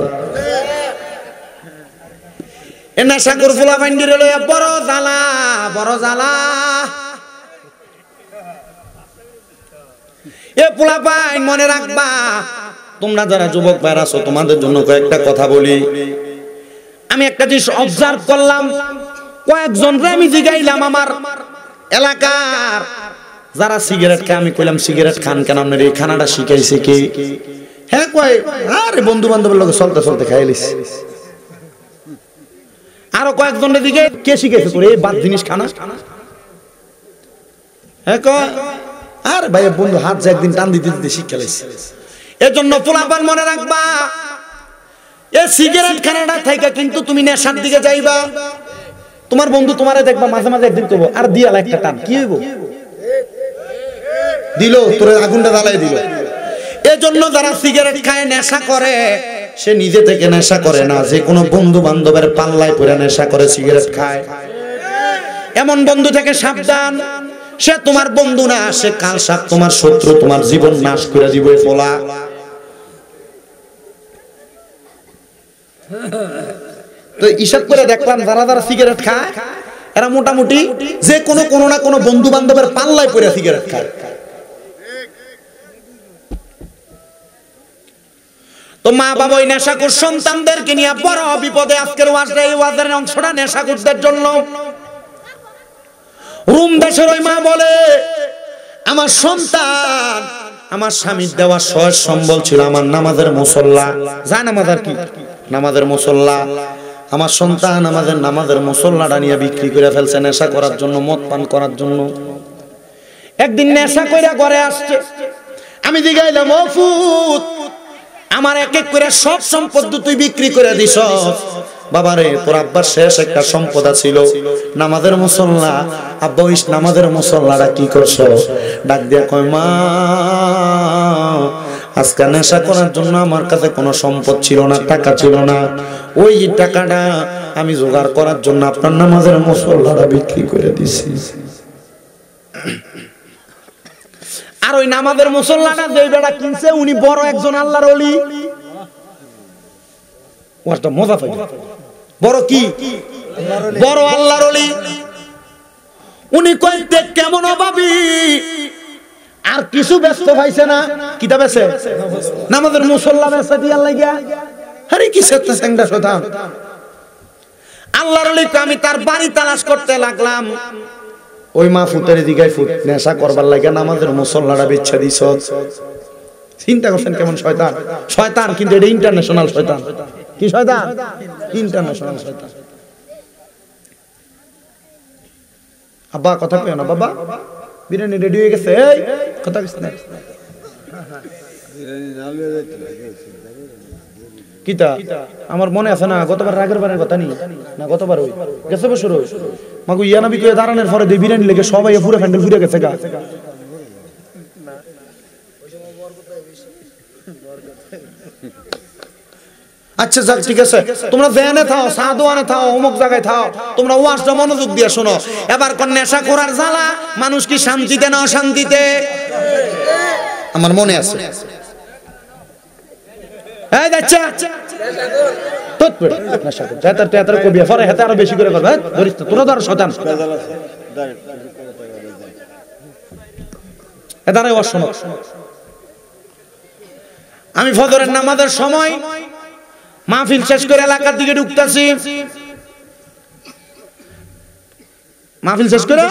এ নেশাখোর ফুলা ভান্ডিরে লইয়া বড় জ্বালা, বড় জ্বালা। এ পোলা ভাই মনে রাখবা, তোমরা যারা যুবক ভাইরা আছো তোমাদের জন্য কয়েকটা কথা বলি। আমি একটা জিনিস অবজার্ভ করলাম, কয়েকজনরে আমি জিগাইলাম আমার এলাকার যারা সিগারেট খায়, আমি কইলাম সিগারেট খান কেন, আপনার এই খানাটা শিখাইছে কে? হ্যাঁ কয় আরে বন্ধু বান্ধবের লোকে চলতে চলতে খাইলিস। আরো কয়েকজনের দিকে কে শিখাইছে তোর এই বাদ জিনিস খানা? হ্যাঁ কয় আরে ভাই বন্ধু হাত যে একদিন টান দিতে দিতে শিক্ষা লাইছে। এজন্য পোলাপান মনে রাখবা, এ সিগারেট খানাটা থেকে কিন্তু তুমি নেশার দিকে যাইবা। তোমার বন্ধু তোমারে দেখবা মাঝে মাঝে একদিন করবো আর দিয়াল একটা টান, কি হইব? দিল তোর আগুনটা জ্বালাই দিল। এজন্য যারা সিগারেট খায় নেশা করে, সে নিজে থেকে নেশা করে না, যে কোনো বন্ধু বান্ধবের পাল্লায় পড়ে নেশা করে সিগারেট খায়। এমন বন্ধু থেকে সাবধান। সে তোমার বন্ধু না, সে কাল সাপ তোমার শত্রু, তোমার জীবন নাশ করে দিবে ফলা। তো হিসাব করে দেখলাম যারা যারা সিগারেট খায় এরা মোটামুটি যে কোনো না কোনো বন্ধু বান্ধবের পাল্লায় পড়ে সিগারেট খায়। তো মা বাবা ওই নেশাখোর সন্তানদেরকে নিয়ে বড় বিপদে। আজকের ওয়াজটা, এই ওয়াজের অংশটা নেশাখোরদের জন্য। রোম দেশের ওই মা বলে আমার সন্তান আমার স্বামীর দেওয়া সহজ সম্বল ছিল আমার নামাজের মুসল্লা, যায় নামাজ আর কি নামাজের মুসল্লা। আমার সন্তান আমাদের নামাজের মুসল্লাটা নিয়ে বিক্রি করে ফেলছে নেশা করার জন্য, মদ পান করার জন্য। একদিন নেশা কইরা ঘরে আসছে, আমি জিগাইলাম ও ফুত আমার এক এক করে সব সম্পদ তুই বিক্রি করে দিস। বাবারে তোর আব্বার শেষ একটা সম্পদ ছিল নামাজের মুসল্লা। আব্বা ওই নামাজের মুসল্লাটা কি করছো? ডাক দিয়া কয় মা আজকে নেশা করার জন্য আমার কাছে কোনো সম্পদ ছিল না, টাকা ছিল না, ওই টাকাটা আমি জোগাড় করার জন্য আপনার নামাজের মুসল্লাটা বিক্রি করে দিছি। আর ওই নামাজের মুসল্লাটা যে বেটা কিনছে উনি বড় একজন আল্লাহর ওলি। ওটা মজা পাই, বড় কি বড় আল্লাহর ওলি। উনি কইতে কেমন অভাবী, আর কিছু ব্যস্ত পাইছে না, কিতাব আছে নামাজের মুসল্লা ব্যস্ত দিয়া লাগিয়া। আরে কি সেটা শতান আল্লাহর ওলি। আমি তার বাড়ি তালাশ করতে লাগলাম। ওই মা ফুতের দিকে ফুট নেশা করবার লাগে নামাজের মুসল্লাটা বিচ্ছা দিছ। চিন্তা করছেন কেমন শয়তান? শয়তান কিন্তু এটা ইন্টারন্যাশনাল শয়তান। কি শয়তান? ইন্টারন্যাশনাল শয়তান। আব্বা কথা কই না বাবা, বিরিয়ানি রেডি হয়ে গেছে, এই কথা কিছু না কিতা আমার মনে আছে না গতবার রাগের বারের কথা নি না গতবার ওই গেছে বছর মাগু ইয়ানাবি কয়ে দাঁড়ানোর পরে দিয়ে বিরিয়ানি লেগে সবাই পুরো প্যান্ডেল ঘুরে গেছে গা। আচ্ছা যাক ঠিক আছে, তোমরা জেনে থাও, সাদওয়ানে থাও, অমুক জায়গায় থাও, তোমরা ওয়াজটা মনোযোগ দিয়ে শোনো। এবার কোন নেশা করার জ্বালা মানুষ কি শান্তিতে না অশান্তিতে? আমার মনে আছে এই যাচ্ছে তোত পড়ে নেশা করে যাতার তেতার কবি ফরে হাতে আরো বেশি করে করবে ধরিস তো তোরা ধর শতান এদারে ওয়াজ শোনো। আমি ফজরের নামাজের সময় মাহফিল শেষ করে এলাকার দিকে ঢুকতেছি, মাহফিল শেষ করে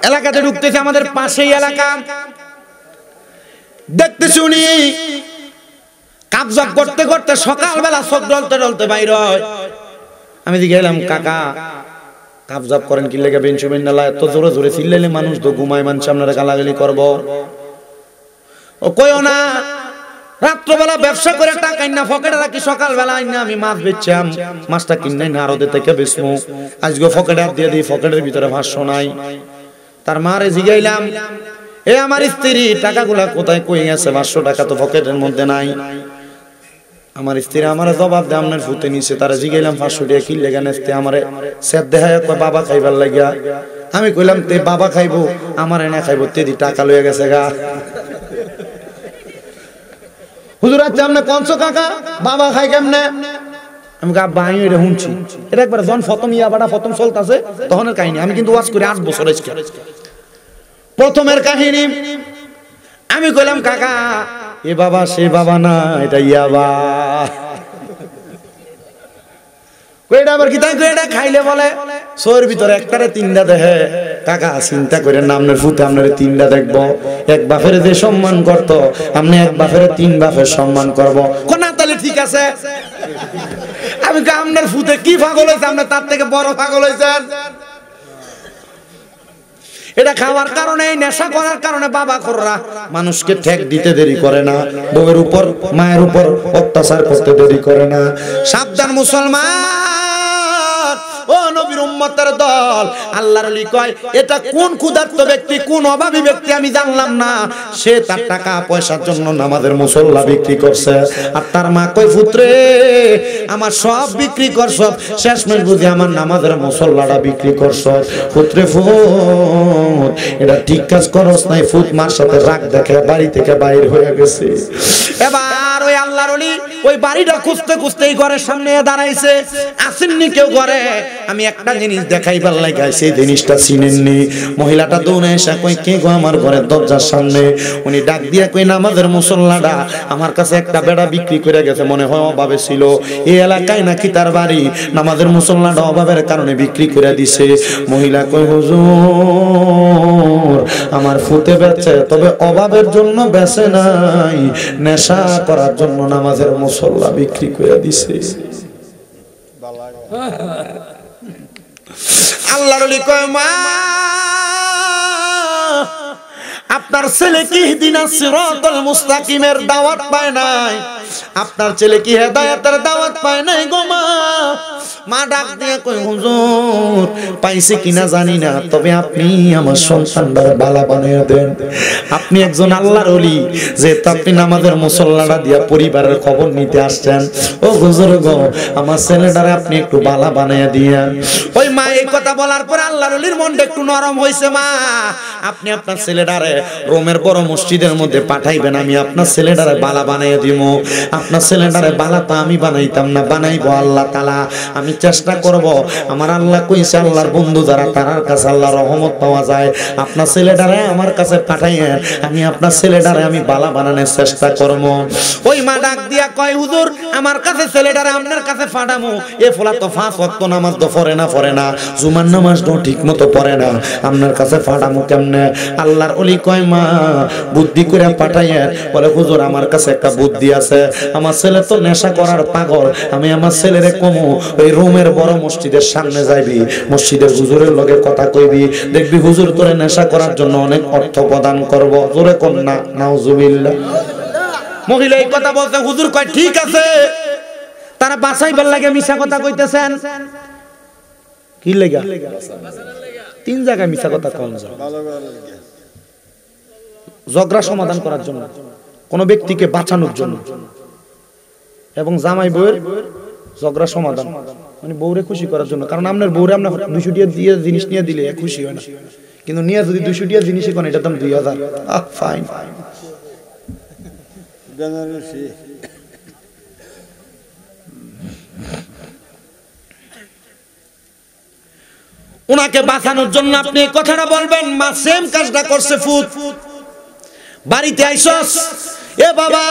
এলাকাতে ঢুকতেছি, আমাদের পাশেই এলাকা। দেখতেছি উনি কাবজা করতে করতে সকালবেলা চোখ ডলতে ডলতে বাইর হয়। আমি দিকে এলাম, কাকা কাবজা করেন কি লেগে বেঞ্চু বেন্ডালা এত জোরে জোরে চিল্লাইলে মানুষ তো ঘুমায়, মানুষ আপনারা গালাগালি করবো। ও কইও না, রাত্রবেলা ব্যবসা করে টাকা না পকেটে রাখি, সকালবেলা আইনা আমি মাছ বেচছাম, মাছটা কিনে না আরো থেকে বেচমু, আজকে পকেটে হাত দিয়ে দিই, পকেটের ভিতরে 500 নাই। তার মারে জিগাইলাম, এ আমার স্ত্রী টাকাগুলা কোথায় কই গেছে? 500 টাকা তো পকেটের মধ্যে নাই। আমার স্ত্রী আমার জবাব দেয় আপনার ফুতে নিছে। তারা জিগাইলাম 500 টাকা কি লেগে নেস্তে? আমারে সেট দেখায় বাবা খাইবার লাগিয়া। আমি কইলাম তে বাবা খাইবো আমার এনে খাইবো, তেদি টাকা লইয়া গেছে গা। হুজুর আচ্ছা আপনি কোনছো কাকা বাবা খাই কেমনে? আমি আব্বা আমি এটা শুনছি, এটা একবার যখন প্রথম ইয়াবাটা প্রথম চলতেছে তখনের কাহিনী। আমি কিন্তু ওয়াজ করে 8 বছর আজকে প্রথমের কাহিনী। আমি কইলাম কাকা এ বাবা সে বাবা না, এটা ইয়াবা। কইটা আবার কি তাই কইটা খাইলে বলে সোর ভিতরে একটারে 3টা দেখে। কাকা চিন্তা করে না, আপনার ফুতে আপনার 3টা দেখবো। এক বাপের যে সম্মান করত আপনি এক বাপের 3 বাপের সম্মান করব কোনা? তাহলে ঠিক আছে। আমি আপনার ফুতে কি পাগল হয়েছে, আপনি তার থেকে বড় পাগল হয়েছেন। এটা খাওয়ার কারণে, নেশা করার কারণে বাবা খররা মানুষকে ঠেক দিতে দেরি করে না, বউয়ের উপর মায়ের উপর অত্যাচার করতে দেরি করে না। সাবধান মুসলমান, ও নবীর উম্মতের দল। আল্লাহর ওলি কয় এটা কোন ক্ষুধার্ত ব্যক্তি, কোন অভাবী ব্যক্তি আমি জানলাম না, সে তার টাকা পয়সার জন্য নামাজের মুসল্লা বিক্রি করছে। আর তার মা কয় পুত্রে আমার সব বিক্রি করছ, শেষমেশ বুঝি আমার নামাজের মুসল্লাটা বিক্রি করছ। পুত্রে ফুত এটা ঠিক কাজ করস নাই। ফুত মার সাথে রাগ দেখে বাড়ি থেকে বাইর হয়ে গেছে। এবার ওই আল্লাহর ওলি ওই বাড়িটা খুঁজতে খুঁজতে এই ঘরের সামনে দাঁড়াইছে, আসেননি কেউ ঘরে। আমি একটা জিনিস দেখাইবার লাগা সেই জিনিসটা চিনেননি। মহিলাটা দৌড়ে এসে কই কে গো আমার ঘরের দরজার সামনে? উনি ডাক দিয়া কই নামাজের মুসল্লাটা আমার কাছে একটা বেড়া বিক্রি করে গেছে, মনে হয় অভাবে ছিল। এই এলাকায় নাকি তার বাড়ি, নামাজের মুসল্লাটা অভাবের কারণে বিক্রি করে দিছে। মহিলা কই হুজুর আমার ফুতে বেচে, তবে অভাবের জন্য বেচে নাই, নেশা করার জন্য নামাজের মুসল্লা বিক্রি করে দিছে। আল্লাহর ওলি কয় মা আপনার ছেলে কি ইহদিনাস সিরাতাল মুস্তাকিমের দাওয়াত পায় নাই? আপনার ছেলে কি হেদায়েতের দাওয়াত পায় নাই গো মা? মা ডাক দিয়ে কই হুজুর পাইছে কিনা জানি না, তবে আপনি আমার সন্তানটার বালা বানিয়ে দেন। আপনি একজন আল্লাহর ওলি, যে আপনি নামাজের মুসল্লাটা দিয়া পরিবারের খবর নিতে আসছেন। ও হুজুর গো আমার ছেলেটারে আপনি একটু বালা বানিয়ে দিয়েন। ওই মা এই কথা বলার পর আল্লাহর ওলির মনটা একটু নরম হইছে। মা আপনি আপনার ছেলেটারে রোমের বড় মসজিদের মধ্যে পাঠাইবেন, আমি আপনার ছেলেটারে বালা বানিয়ে দিব। আপনার ছেলেটারে বালা তো আমি বানাইতাম না, বানাইবো আল্লাহ তাআলা। আমি চেষ্টা করব, আমার আল্লাহ কইছে আল্লাহর বন্ধু যারা তার কাছে আল্লাহর রহমত পাওয়া যায়। আপনার ছেলেটারে আমার কাছে পাঠাইয়েন, আমি আপনার ছেলেটারে আমি বালা বানানোর চেষ্টা করব। ওই মা ডাক দিয়া কয় হুজুর আমার কাছে ছেলেটারে আপনার কাছে পাঠামু, এ ফলা তো 5 ওয়াক্ত নামাজ তো পড়ে না, জুমার নামাজ তো ঠিকমতো পড়ে না, আপনার কাছে পাঠামু কেমনে? আল্লাহর ওলি কয় মা বুদ্ধি করে পাঠাইয়েন। বলে হুজুর আমার কাছে একটা বুদ্ধি আছে, আমার ছেলে তো নেশা করার পাগল, আমি আমার ছেলেরে কমু ওই রোমের বড় মসজিদের সামনে যাইবি, মসজিদের হুজুরের লগে কথা কইবি, দেখবি হুজুর তোরে নেশা করার জন্য অনেক অর্থ প্রদান করব। জোরে কোন না নাউজুবিল্লাহ। মহিলা এই কথা বলতে হুজুর কয় ঠিক আছে, তারা বাঁচাইবার লাগে মিছা কথা কইতেছেন। কি লাগা? তিন জায়গায় মিছা কথা কোন যায়? ঝগড়া সমাধান করার জন্য, কোন ব্যক্তিকে বাঁচানোর জন্য, এবং জামাই বউয়ের ঝগড়া সমাধান মানে বউরে খুশি করার জন্য। কারণ আপনার বউরে আপনার 200 টাকা দিয়ে জিনিস নিয়ে দিলে খুশি হয় না, কিন্তু নিয়ে যদি 200 টাকা জিনিস কোন এটা দাম 2000, ফাইন। উনাকে বাঁচানোর জন্য আপনি এই কথাটা বলবেন। মা সেম কাজটা করছে ফুত। বাড়িতে আইসস, এ বাবা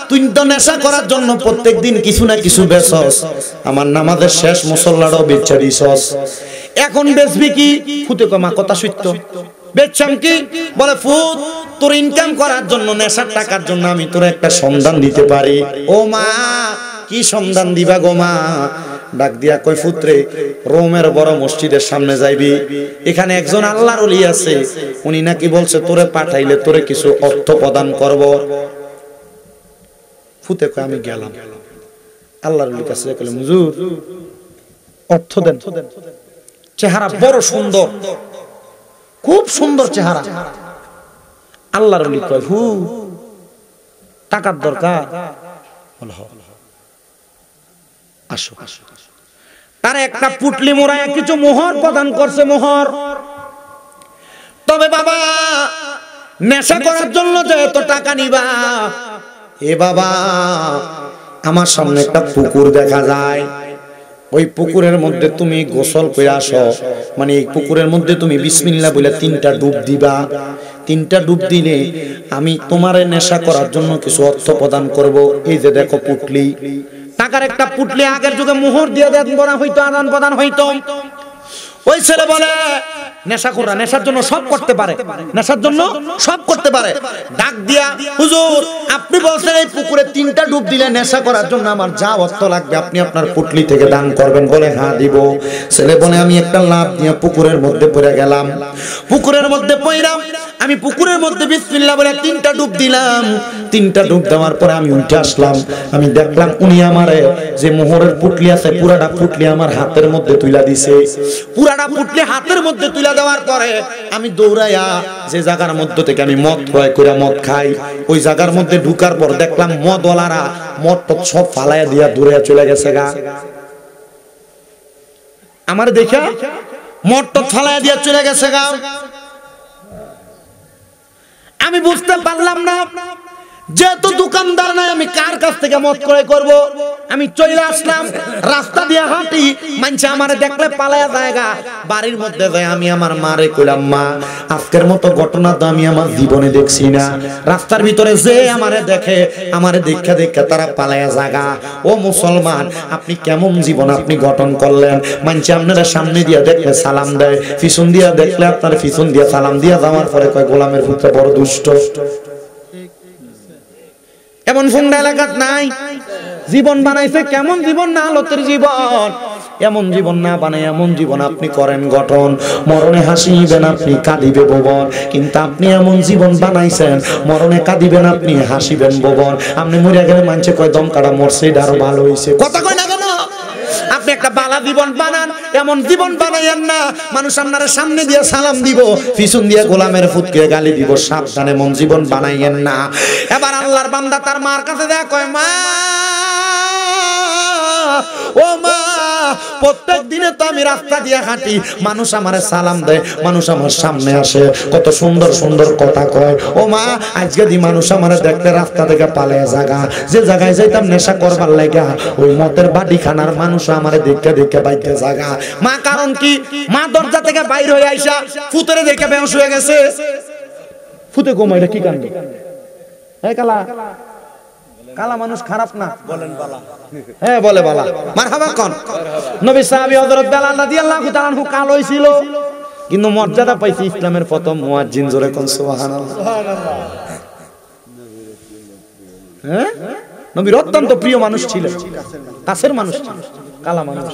তুই তো নেশা করার জন্য প্রত্যেকদিন কিছু না কিছু বেচস, আমার নামাজের শেষ মুসল্লাটাও বেচা দিছস, এখন বেচবি কি? ফুতে কয় মা কথা সত্য, বেচছাম কি? বলে ফুত তোর ইনকাম করার জন্য, নেশার টাকার জন্য আমি তোর একটা সন্ধান দিতে পারি। ও মা কি সন্ধান দিবা গো মা? ডাক দিয়া কই পুত্রে, রোমের বড় মসজিদের সামনে যাইবি, এখানে একজন আল্লাহর ওলি আছে, উনি নাকি বলছে তোরে পাঠাইলে তোরে কিছু অর্থ প্রদান করব। ফুতে কই আমি গেলাম আল্লাহর ওলির কাছে, কইলাম হুজুর অর্থ দেন। চেহারা বড় সুন্দর, খুব সুন্দর চেহারা। আল্লাহর ওলি কয় হু টাকার দরকার, আসো। তার একটা পুটলি মোড়ায় কিছু মোহর প্রদান করছে, মোহর। তবে বাবা নেশা করার জন্য যে এত টাকা নিবা, এ বাবা আমার সামনে একটা পুকুর দেখা যায়, ওই পুকুরের মধ্যে তুমি গোসল করে আসো, মানে এই পুকুরের মধ্যে তুমি বিসমিল্লাহ বলে 3টা ডুব দিবা। 3টা ডুব দিলে আমি তোমারে নেশা করার জন্য কিছু অর্থ প্রদান করব। এই যে দেখো পুটলি, টাকার একটা পুটলি, আগের যুগে মোহর দিয়ে দেন বলা হইতো, আদান প্রদান হইতো। ওই ছেলে বলে নেশা করা, নেশার জন্য সব করতে পারে, নেশার জন্য সব করতে পারে। ডাক দিয়া হুজুর আপনি বলছেন এই পুকুরে 3টা ডুব দিলে নেশা করার জন্য আমার যা অর্থ লাগবে আপনি আপনার পুটলি থেকে দান করবেন। বলে হ্যাঁ দিব। ছেলে বলে আমি একটা লাফ দিয়ে পুকুরের মধ্যে পড়ে গেলাম। পুকুরের মধ্যে পড়লাম, আমি পুকুরের মধ্যে বিসমিল্লাহ বলে 3টা ডুব দিলাম। 3টা ডুব দেওয়ার পরে আমি উঠে আসলাম, আমি দেখলাম উনি আমারে যে মোহরের পুটলি আছে পুরাটা পুটলি আমার হাতের মধ্যে তুলা দিছে। পুরাটা পুটলি হাতের মধ্যে তুলা দেওয়ার পরে আমি দৌড়াইয়া যে জায়গার মধ্যে থেকে আমি মদ ক্রয় করে মদ খাই, ওই জায়গার মধ্যে ঢুকার পর দেখলাম মদওয়ালারা মদ সব ফালাইয়া দিয়া দূরে চলে গেছে গা। আমার দেখা মদ ফালাইয়া দিয়া চলে গেছে গা। আমি বুঝতে পারলাম না, যেহেতু দোকানদার নাই আমি কার কাছ থেকে মদ ক্রয় করব। আমি চলে আসলাম, রাস্তা দিয়ে হাঁটি, মানুষ আমারে দেখলে পালায়া জায়গা। বাড়ির মধ্যে যাই আমি আমার মারে কইলাম মা আজকের মতো ঘটনা তো আমি আমার জীবনে দেখছি না। রাস্তার ভিতরে যে আমারে দেখে, আমারে দেখা দেখা তারা পালায়া জায়গা। ও মুসলমান আপনি কেমন জীবন আপনি গঠন করলেন? মানুষ আপনারা সামনে দিয়া দেখলে সালাম দেয়, পিছন দিয়া দেখলে আপনার পিছন দিয়া সালাম দিয়া যাওয়ার পরে কয় গোলামের পুত্র বড় দুষ্ট। এমন ফুন্ডা এলাকাত নাই। জীবন বানাইছে কেমন জীবন, না আলোতের জীবন। এমন জীবন না বানাই এমন জীবন আপনি করেন গঠন। মরণে হাসিবেন আপনি, কাঁদিবে ভুবন। কিন্তু আপনি এমন জীবন বানাইছেন মরণে কাঁদিবেন আপনি, হাসিবেন ভুবন। আপনি মরিয়া গেলে মানুষে কয় দম কাটা মরছে, এটা আরো ভালো হয়েছে। কথা কয় না কেন? আপনি একটা বালা জীবন বানান, এমন জীবন বানাইয়েন না মানুষ আপনার সামনে দিয়ে সালাম দিব, পিছন দিয়ে গোলামের ফুটকে গালি দিব। সাবধানে মন জীবন বানাইয়েন না। এবার আল্লাহর বান্দা তার মার কাছে দেয়া কয় মা, ও মা প্রত্যেক দিনে তো আমি রাস্তা দিয়ে হাঁটি, মানুষ আমারে সালাম দেয়, মানুষ আমার সামনে আসে, কত সুন্দর সুন্দর কথা কয়। ও মা আজকে দি মানুষ আমারে দেখলে রাস্তা থেকে পালায় জায়গা, যে জায়গায় যাইতাম নেশা করবার লাগা ওই মতের বাড়ি খানার মানুষ আমারে দেখে দেখে বাইতে জায়গা। মা কারণ কি? মা দরজা থেকে বাইর হয়ে আইসা ফুতেরে দেখে বেহুশ হয়ে গেছে। ফুতে গোমা এটা কি কাণ্ড? এই কালা কালা মানুষ খারাপ না, বলেন বালা। হ্যাঁ বলে বালা, মারহাবা কোন। নবী সাহাবী হযরত বেলাল রাদিয়াল্লাহু তাআলা আনহু কালো ছিল, কিন্তু মর্যাদা পাইছে ইসলামের প্রথম মুয়াজ্জিন। জোরে কোন সুবহানাল্লাহ। হ্যাঁ নবীর অত্যন্ত প্রিয় মানুষ ছিলেন, কাছের মানুষ ছিলেন। কালা মানুষ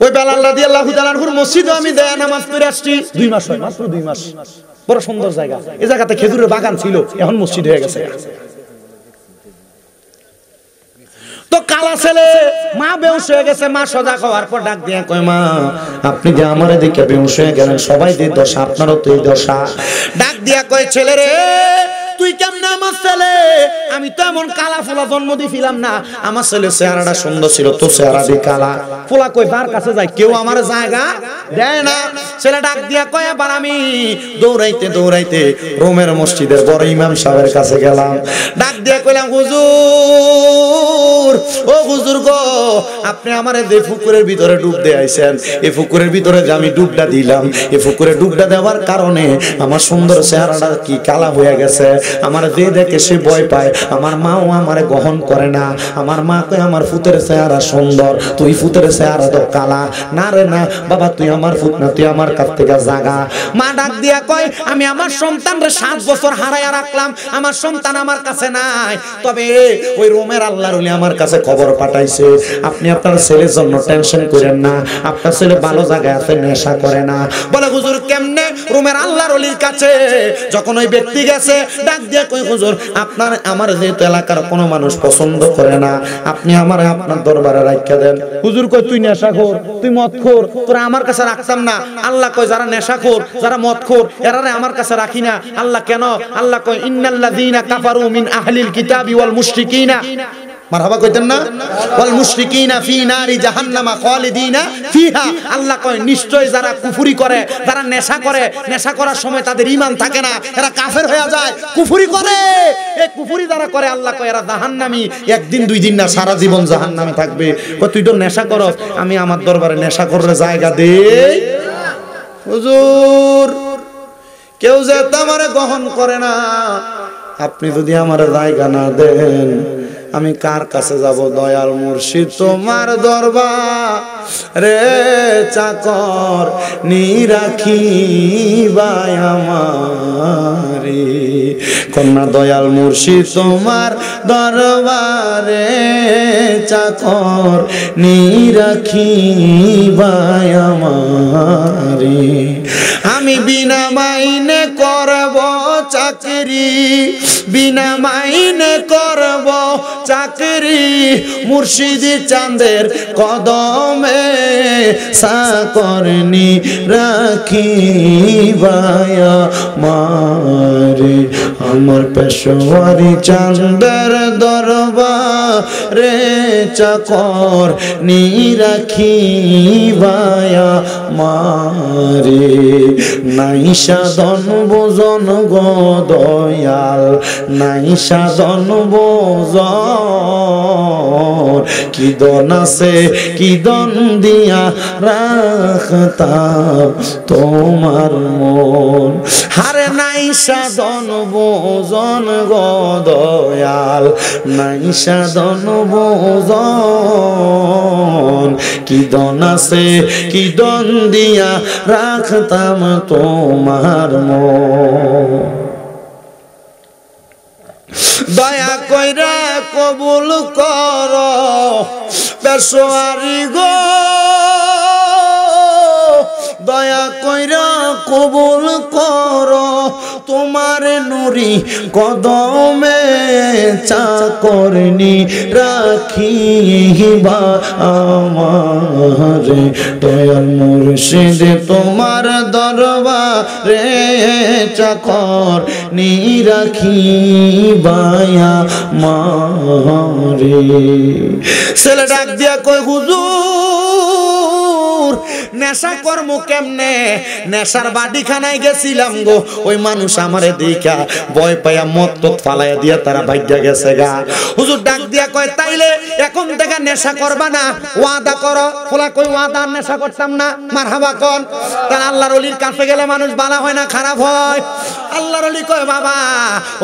ওই বেলাল রাদিয়াল্লাহু তাআলা আনহুর মসজিদে আমি দেয়া নামাজ পড়ে আসছি 2 মাস হয়, মাত্র 2 মাস। বড় সুন্দর জায়গা, এই জায়গাতে খেজুরের বাগান ছিল, এখন মসজিদ হয়ে গেছে। তো কালা ছেলে মা বেহুশ হয়ে গেছে, মা সজাগ হওয়ার পর ডাক দিয়ে কয় মা আপনি যে আমারে দেখে বেহুশ হয়ে গেলেন, সবাই যে দশা আপনারও তো এই দশা। ডাক দিয়া কয় ছেলে রে তুই কেমনে আমার ছেলে, আমি তো এমন কালা ফোলা জন্ম দিছিলাম না, আমার ছেলে চেহারাটা সুন্দর ছিল, তো চেহারা দিয়ে কালা। ফোলা কই যার কাছে যায় কেউ আমার জায়গা দেয় না। ছেলে ডাক দিয়া কয় এবার আমি দৌড়াইতে দৌড়াইতে রোমের মসজিদের বড় ইমাম সাহেবের কাছে গেলাম। ডাক দিয়া কইলাম হুজুর, ও হুজুর গো আপনি আমারে যে পুকুরের ভিতরে ডুব দিয়ে আইছেন, এই পুকুরের ভিতরে যে আমি ডুবটা দিলাম, এই পুকুরে ডুবটা দেওয়ার কারণে আমার সুন্দর চেহারাটা কি কালা হয়ে গেছে, আমার যে দেখে সে ভয় পায়, আমার মাও আমারে গ্রহণ করে না। আমার মা কয় আমার ফুতের চেহারা সুন্দর, তুই ফুতের চেহারা তো কালা। না রে না বাবা, তুই আমার ফুত না, তুই আমার কাছ থেকে জাগা। মা ডাক দিয়া কয় আমি আমার সন্তানরে 7 বছর হারাইয়া রাখলাম, আমার সন্তান আমার কাছে নাই, তবে ওই রোমের আল্লাহর ওলি আমার কাছে খবর পাঠাইছে, আপনি আপনার ছেলের জন্য টেনশন করেন না, আপনার ছেলে ভালো জায়গায় আছে, নেশা করে না। বলে হুজুর কেমনে? রোমের আল্লাহর ওলির কাছে যখন ওই ব্যক্তি গেছে, ডাক দিয়ে কই হুজুর আপনার আমার যেহেতু এলাকার কোনো মানুষ পছন্দ করে না, আপনি আমারে আপনার দরবারে রাখিয়া দেন। হুজুর কই তুই নেশাখোর, তুই মদখোর, তোরা আমার কাছে রাখতাম না। আল্লাহ কয় যারা নেশাখোর, যারা মদখোর, এরারে আমার কাছে রাখি না। আল্লাহ কেন? আল্লাহ কয় ইন্নাল্লাযীনা কাফারু মিন আহলিল কিতাবি ওয়াল মুশরিকিনা, মারহাবা কইতেন না, ওয়াল মুশরিকিনা ফি নারি জাহান্নামা খালিদিনা ফিহা। আল্লাহ কয় নিশ্চয় যারা কুফরি করে, যারা নেশা করে, নেশা করার সময় তাদের ঈমান থাকে না, এরা কাফের হয়ে যায়, কুফরি করে। এই কুফরি যারা করে আল্লাহ কয় এরা জাহান্নামী, একদিন 2 দিন না সারা জীবন জাহান্নামে থাকবে। কয় তুই তো নেশা করস, আমি আমার দরবারে নেশা করার জায়গা দেই হুজুর? কেউ যে আমারে গ্রহণ করে না, আপনি যদি আমার জায়গা না দেন আমি কার কাছে যাব? দয়াল মুর্শিদ তোমার দরবারে চাকর নিরাখিবা আমারে, কন্যা দয়াল মুর্শিদ তোমার দরবারে চাকর নিরাখিবা আমারে। আমি বিনা মাইনে করব চাকরি, বিনা মাইনে করব চাকরি, মুর্শিদি চাঁদের কদমে চাকরনি রাখিবা আমারে। আমার পেশোয়ারি চাঁদের দরবারে চাকর নি রাখিবা আমারে। নাই সাধন বোজন গো দয়াল, নাই সাধন বোজন, কি দন আছে কি দন দিয়া রাখতাম তোমার মন। হারে নাই সাধন বোজন গো দয়াল, নাই সাধন বোজন, কি দন আছে কি দন দিয়া রাখতাম তোমার মন। দয়া কইরা কবুল কর পেশোয়ারি গো, দয়া কইরা কবুল কর তোমার নুরি কদমে চাকরনি রাখিবা আমারে। দয়াল মুর্শিদ তোমার দরবারে চাকর নি রাখিবা আমারে। ছেলে ডাক দিয়া কয় হুজুর নেশা কর্ম কেমনে? নেশার বাড়িখানায় গেছিলাম গো, ওই মানুষ আমারে দেখা ভয় পাইয়া মদ টদ ফালাইয়া দিয়া তারা ভাগ্যা গেছে গা। হুজুর ডাক দিয়া কয় তাইলে এখন থেকে নেশা করবা না, ওয়াদা করো। ফলা কই ওয়াদা, নেশা করতাম না। মারহাবা কোন? তার আল্লাহর ওলির কাছে গেলে মানুষ ভালো হয় না খারাপ হয়? আল্লাহর ওলি কয় বাবা,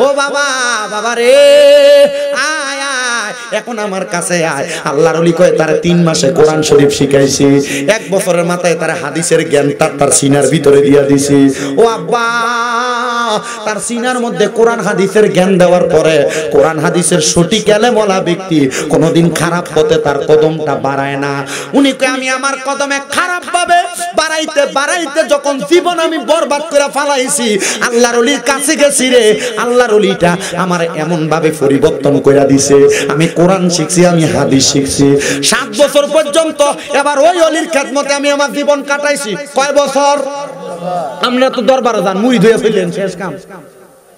ও বাবা, বাবা রে আয় আয় এখন আমার কাছে আয়। আল্লাহর ওলি কয় তার 3 মাসে কোরআন শরীফ শিখাইছি, 1 বছরের মাথায় তার হাদিসের জ্ঞান তার সিনার ভিতরে দিয়া দিছি। ও আব্বা তার সিনার মধ্যে কোরআন হাদিসের জ্ঞান দেওয়ার পরে কোরআন হাদিসের সঠিক এলেমওয়ালা ব্যক্তি কোনোদিন খারাপ পথে তার কদমটা বাড়ায় না। উনি কয় আমি আমার কদমে খারাপ ভাবে বাড়াইতে বাড়াইতে যখন জীবন আমি বরবাদ করে ফেলাইছি, আল্লাহর ওলির কাছে গেছি রে, আল্লাহর ওলিটা আমার এমন ভাবে পরিবর্তন করে দিছে। আমি কোরআন শিখছি, আমি হাদিস শিখছি 7 বছর পর্যন্ত। এবার ওই ওলির খেদমতে আমি আমার জীবন কাটাইছি কয় বছর? আমরা তো দরবারে যান মুড়ি ধুয়ে ফেললেন, শেষ কাম।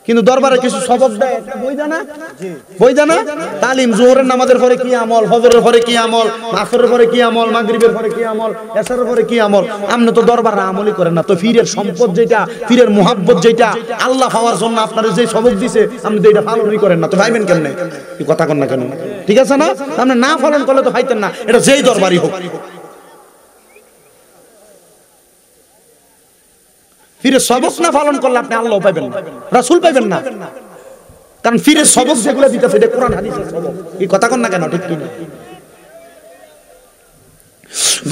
কিন্তু দরবারে কিছু সবক দেয়, একটা বই জানা, বই জানা তালিম, জোহরের নামাজের পরে কি আমল, ফজরের পরে কি আমল, আসরের পরে কি আমল, মাগরিবের পরে কি আমল, এশারের পরে কি আমল। আপনি তো দরবারে আমলই করেন না। তো পীরের সম্পদ যেটা, পীরের মুহাব্বত যেটা, আল্লাহ পাওয়ার জন্য আপনারা যে সবক দিছে আপনি তো এটা পালনই করেন না, তো ভাইবেন কেমনে? কি কথা কন না কেন? ঠিক আছে না? আপনি না পালন করলে তো ভাইতেন না, এটা যেই দরবারই হোক। ফিরে সবক না পালন করলে আপনি আল্লাহ পাইবেন না, রাসূল পাইবেন না। কারণ ফিরে সবক যেগুলো দিতেছে এটা কোরআন হাদিসের সবক। এই কথা কন না কেন? ঠিক কি না?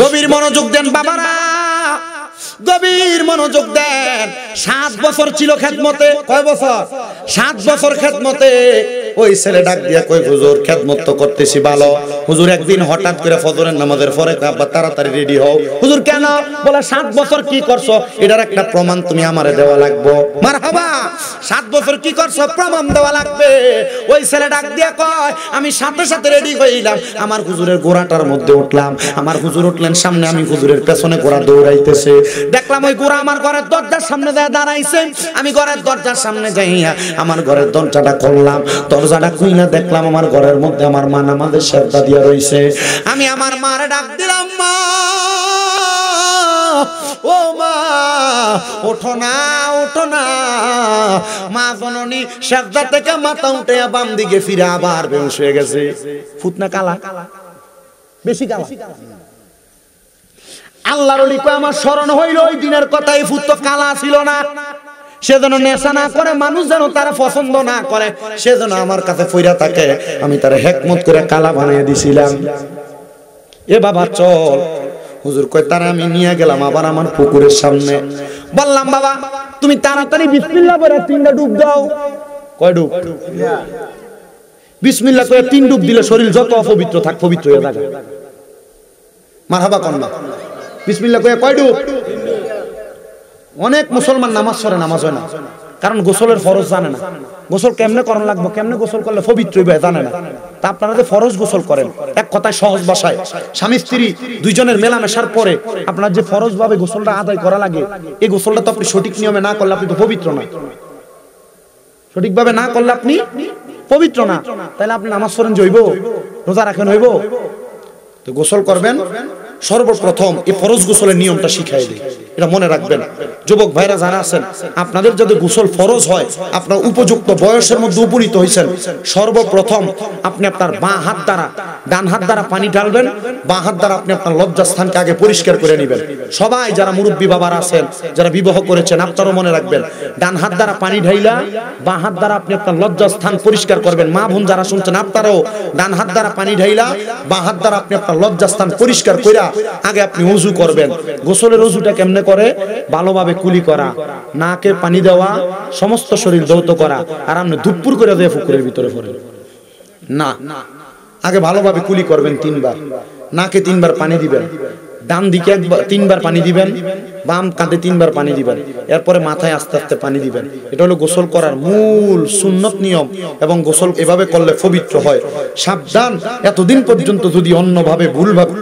গভীর মনোযোগ দেন বাবারা, গভীর মনোযোগ দেন। 7 বছর ছিল খেদমতে। কয় বছর? 7 বছর খেদমতে। ওই ছেলে ডাক দিয়া কই হুজুর খেদমত তো করতেছি ভালো। হুজুর একদিন হঠাৎ করে ফজরের নামাজের পরে আব্বা তাড়াতাড়ি রেডি হও। হুজুর কেন? বলে 7 বছর কি করছো এটার একটা প্রমাণ তুমি আমারে দেওয়া লাগবে। মারহাবা, 7 বছর কি করছো প্রমাণ দেওয়া লাগবে। ওই ছেলে ডাক দিয়া কয় আমি সাথে সাথে রেডি হইলাম, আমার হুজুরের ঘোড়াটার মধ্যে উঠলাম। আমার হুজুর উঠলেন সামনে, আমি হুজুরের পেছনে ঘোড়া দৌড়াইতেছে। দেখলাম ওই ঘোড়া আমার ঘরের দরজার সামনে দাঁড়াইছে। আমি ঘরের দরজার সামনে যাইয়া আমার ঘরের দরজাটা খুললাম। দরজাটা খুইলা দেখলাম আমার ঘরের মধ্যে আমার মা নামাজের সেজদা দিয়া রইছে। আমি আমার মারে ডাক দিলাম, মা ও মা ওঠো না, ওঠো না। মা জননী সেজদা থেকে মাথা উঠে বাম দিকে ফিরে আবার বেহুশ হয়ে গেছে। ফুতনা কালা, বেশি কালা। আল্লাহর ওলি কয় আমার স্মরণ হইল ওই দিনের কথা, এই ফুত তো কালা ছিল না। সেজন্য নেশা না করে, মানুষ যেন তারা পছন্দ না করে, সেজন্য আমার কাছে ফইরা থাকে। আমি তার হেকমত করে কালা বানিয়ে দিছিলাম। এ বাবা চল। হুজুর কয় তারা আমি নিয়ে গেলাম আবার আমার পুকুরের সামনে। বললাম বাবা তুমি তাড়াতাড়ি বিসমিল্লাহ বলে 3টা ডুব দাও। কয় ডুব? বিসমিল্লাহ করে 3 ডুব দিলে শরীর যত অপবিত্র থাক পবিত্র হয়ে থাকে। মারহাবা কোন না? বিসমিল্লাহ কয় কয় ডুব? অনেক মুসলমান নামাজ পড়ে, নামাজ হয় না, কারণ গোসলের ফরজ জানে না। গোসল কেমনে করণ লাগবে, কেমনে গোসল করলে পবিত্র হইবে জানে না। তা আপনারা যে ফরজ গোসল করেন, এক কথায় সহজ ভাষায় স্বামী স্ত্রী দুইজনের মেলামেশার পরে আপনার যে ফরজ ভাবে গোসলটা আদায় করা লাগে, এই গোসলটা তো আপনি সঠিক নিয়মে না করলে আপনি তো পবিত্র না। সঠিকভাবে না করলে আপনি পবিত্র না। তাহলে আপনি নামাজ পড়েন যে হইব, রোজা রাখেন হইব? তো গোসল করবেন সর্বপ্রথম এই ফরজ গোসলের নিয়মটা শিখাই দিই, এটা মনে রাখবেন। যুবক ভাইরা যারা আছেন, আপনাদের যদি গোসল ফরজ হয়, আপনার উপযুক্ত বয়সের মধ্যে উপনীত হয়েছেন, সর্বপ্রথম আপনি আপনার বাঁ হাত দ্বারা, ডান হাত দ্বারা পানি ঢালবেন, বাঁ হাত দ্বারা আপনি আপনার লজ্জাস্থানকে আগে পরিষ্কার করে নেবেন। সবাই যারা মুরব্বী বাবারা আছেন, যারা বিবাহ করেছেন, আপনারাও মনে রাখবেন, ডান হাত দ্বারা পানি ঢাইলা বাঁ হাত দ্বারা আপনি আপনার লজ্জাস্থান পরিষ্কার করবেন। মা বোন যারা শুনছেন, আপনারাও ডান হাত দ্বারা পানি ঢাইলা বাঁ হাত দ্বারা আপনি আপনার লজ্জাস্থান পরিষ্কার কইরা আগে আপনি ওযু করবেন। গোসলের ওযুটা কেমনে করে? ভালোভাবে কুলি করা, নাকে পানি দেওয়া, সমস্ত শরীর ধৌত করা, আর আপনি দুপুর করে দিয়ে পুকুরের ভিতরে পড়েন না। আগে ভালোভাবে কুলি করবেন 3 বার, নাকে 3 বার পানি দিবেন, ডান দিকে 3 বার পানি দিবেন, বাম কাঁধে 3 বার পানি দিবেন, এরপরে মাথায় আস্তে আস্তে পানি দিবেন। এটা হলো গোসল করার মূল সুন্নত নিয়ম, এবং গোসল এভাবে করলে পবিত্র হয়। সাবধান, এতদিন পর্যন্ত যদি অন্যভাবে ভুলভাবে